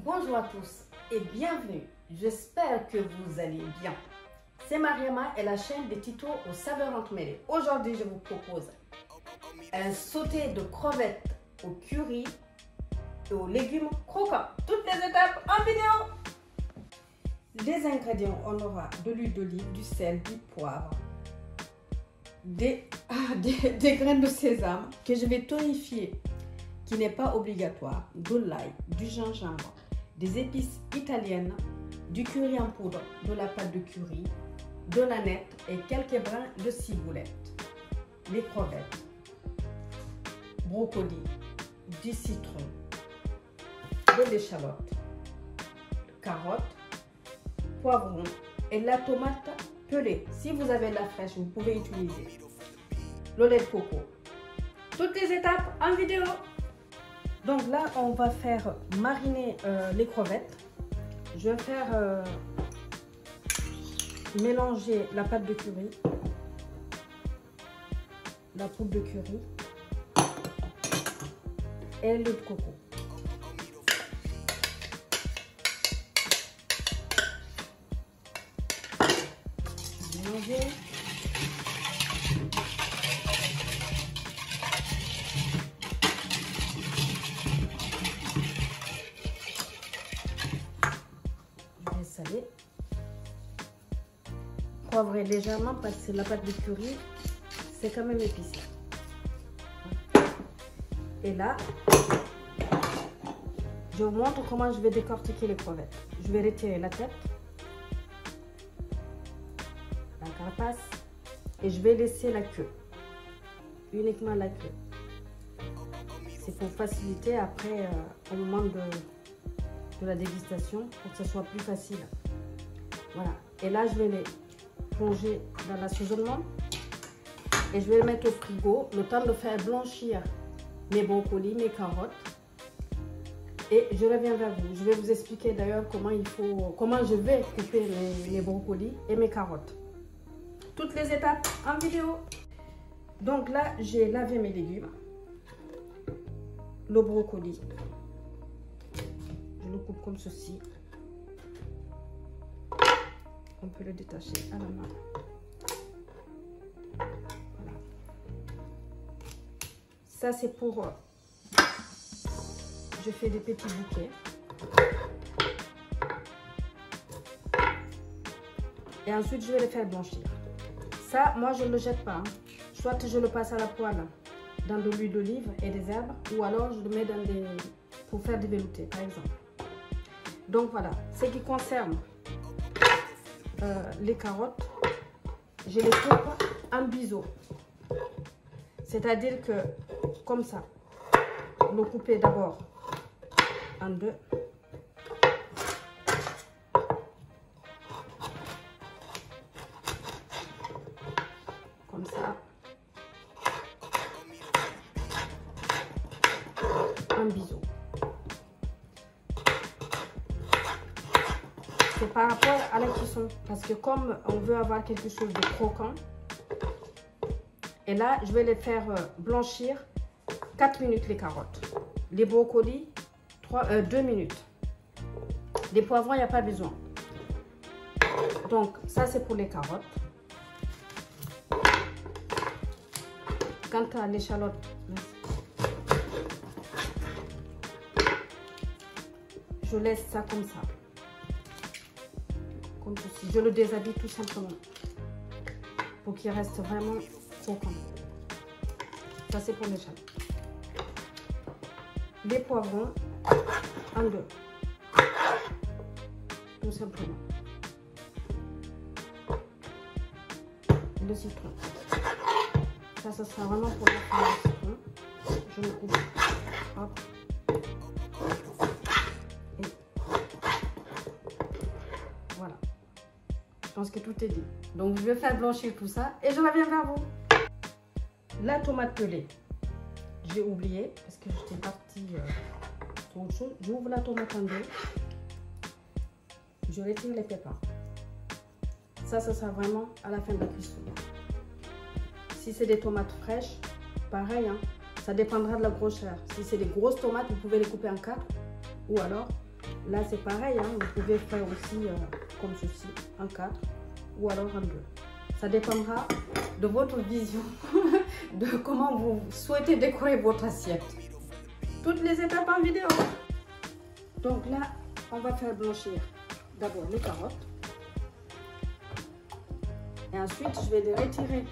Bonjour à tous et bienvenue, j'espère que vous allez bien. C'est Mariama et la chaîne des tutos aux saveurs entremêlées. Aujourd'hui, je vous propose un sauté de crevettes au curry et aux légumes croquants. Toutes les étapes en vidéo. Les ingrédients, on aura de l'huile d'olive, du sel, du poivre, des graines de sésame que je vais tonifier, qui n'est pas obligatoire, de l'ail, du gingembre, des épices italiennes, du curry en poudre, de la pâte de curry, de l'aneth et quelques brins de ciboulette, les crevettes, brocoli, du citron, de l'échalote, carottes, poivrons et la tomate pelée. Si vous avez de la fraîche, vous pouvez utiliser le lait de coco. Toutes les étapes en vidéo. Donc là, on va faire mariner les crevettes. Je vais faire mélanger la pâte de curry, la poudre de curry et le lait de coco. Mélanger. Salé, poivrer légèrement parce que la pâte de curry c'est quand même épicé. Et là je vous montre comment je vais décortiquer les crevettes. Je vais retirer la tête, la carapace et je vais laisser la queue, uniquement la queue. C'est pour faciliter après au moment de la dégustation, pour que ce soit plus facile. Voilà. Et là, je vais les plonger dans l'assaisonnement et je vais les mettre au frigo le temps de faire blanchir mes brocolis, mes carottes. Et je reviens vers vous. Je vais vous expliquer d'ailleurs comment je vais couper mes brocolis et mes carottes. Toutes les étapes en vidéo. Donc là, j'ai lavé mes légumes. Le brocoli, je le coupe comme ceci. On peut le détacher à la main. Voilà. Ça c'est pour... je fais des petits bouquets. Et ensuite je vais les faire blanchir. Ça, moi je ne le jette pas. Soit je le passe à la poêle dans de l'huile d'olive et des herbes, ou alors je le mets dans des... pour faire des veloutés par exemple. Donc voilà, ce qui concerne les carottes, je les coupe en biseau. C'est-à-dire que comme ça, le couper d'abord en deux. Comme ça. En biseau. C'est par rapport à la cuisson, parce que comme on veut avoir quelque chose de croquant, et là je vais les faire blanchir 4 minutes les carottes, les brocolis 2 minutes, les poivrons il n'y a pas besoin. Donc ça c'est pour les carottes. Quant à l'échalote, je laisse ça comme ça. Comme ceci. Je le déshabille tout simplement pour qu'il reste vraiment croquant. Ça c'est pour l'échalote. Les poivrons en deux. Tout simplement. Le citron. Ça sera vraiment pour la fin du citron. Je le coupe. Hop. Voilà, je pense que tout est dit. Donc je vais faire blanchir tout ça et je reviens vers vous. La tomate pelée, j'ai oublié parce que j'étais partie sur autre chose. J'ouvre la tomate en deux, je retire les pépins. Ça sera vraiment à la fin de la cuisson. Si c'est des tomates fraîches, pareil, hein, ça dépendra de la grosseur. Si c'est des grosses tomates, vous pouvez les couper en 4 ou alors Là, c'est pareil, hein, vous pouvez faire aussi comme ceci, en 4 ou alors en 2. Ça dépendra de votre vision, de comment vous souhaitez décorer votre assiette. Toutes les étapes en vidéo. Donc là, on va faire blanchir d'abord les carottes. Et ensuite, je vais les retirer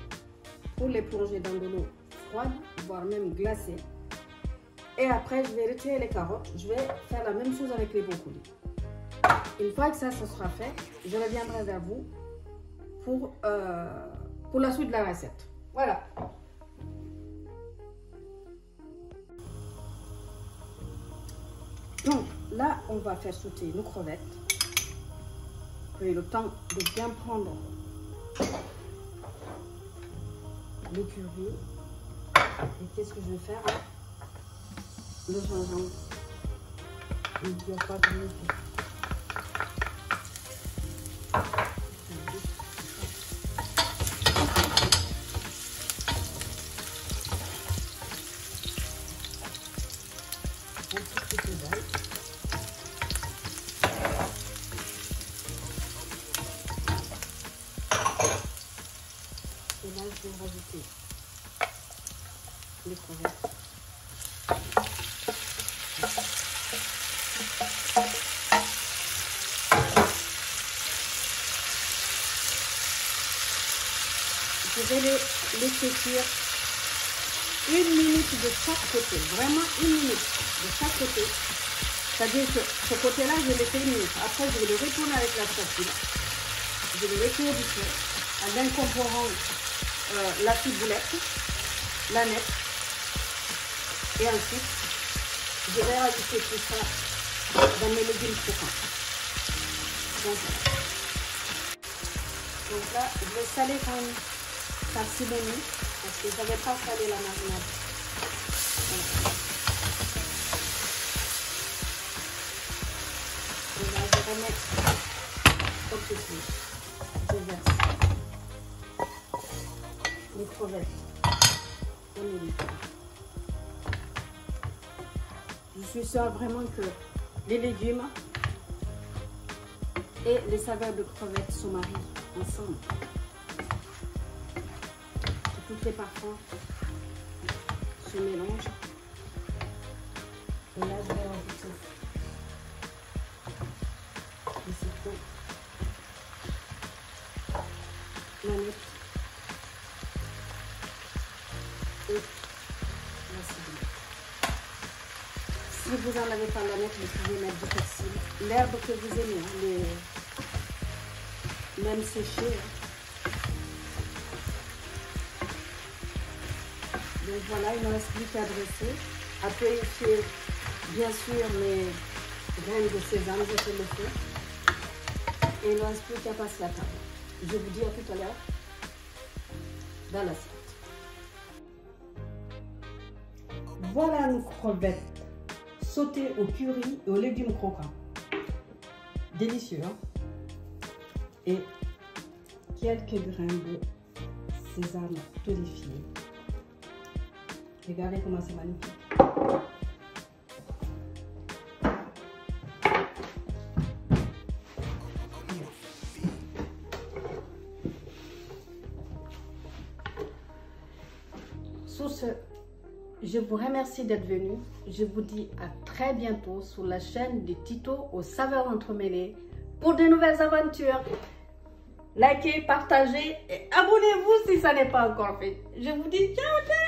pour les plonger dans de l'eau froide, voire même glacée. Et après, je vais retirer les carottes. Je vais faire la même chose avec les brocolis. Une fois que ça sera fait, je reviendrai vers vous pour la suite de la recette. Voilà. Donc là, on va faire sauter nos crevettes. Vous avez le temps de bien prendre le curry. Et qu'est-ce que je vais faire? Le gingembre. Il n'y a pas de métier. Un petit peu d'ail. Et là, je vais rajouter les crevettes. Je vais les laisser cuire 1 minute de chaque côté, vraiment 1 minute de chaque côté. C'est-à-dire que ce côté-là, je l'ai fait 1 minute. Après, je vais le retourner avec la spatule. Je vais le retourner du feu en incorporant la ciboulette, l'aneth. Et ensuite, je vais rajouter tout ça dans mes légumes croquants. Donc là, je vais saler quand même parcimonie parce que je n'avais pas salé la marinade. Voilà. Et là, je vais remettre comme ceci. Je verse les crevettes dans les légumes. Je suis sûre vraiment que les légumes et les saveurs de crevettes se marient ensemble. Tous les parfums se mélangent. Et là, je vais rajouter le citron, l'aneth et la ciboulette. Si vous n'en avez pas l'aneth, vous pouvez mettre du persil, l'herbe que vous aimez, hein, même séchée. Hein. Donc voilà, il ne reste plus qu'à dresser, à purifier bien sûr mes graines de sésame, je fais le feu. Et il ne reste plus qu'à passer la table. Je vous dis à tout à l'heure dans l'assiette. Voilà nos crevettes sautées au curry et aux légumes croquants. Délicieux, hein? Et quelques grains de sésame torréfié. Regardez comment c'est magnifique. Sur ce, je vous remercie d'être venu. Je vous dis à très bientôt sur la chaîne de Tito aux saveurs entremêlées pour de nouvelles aventures. Likez, partagez et abonnez-vous si ça n'est pas encore fait. Je vous dis ciao, ciao!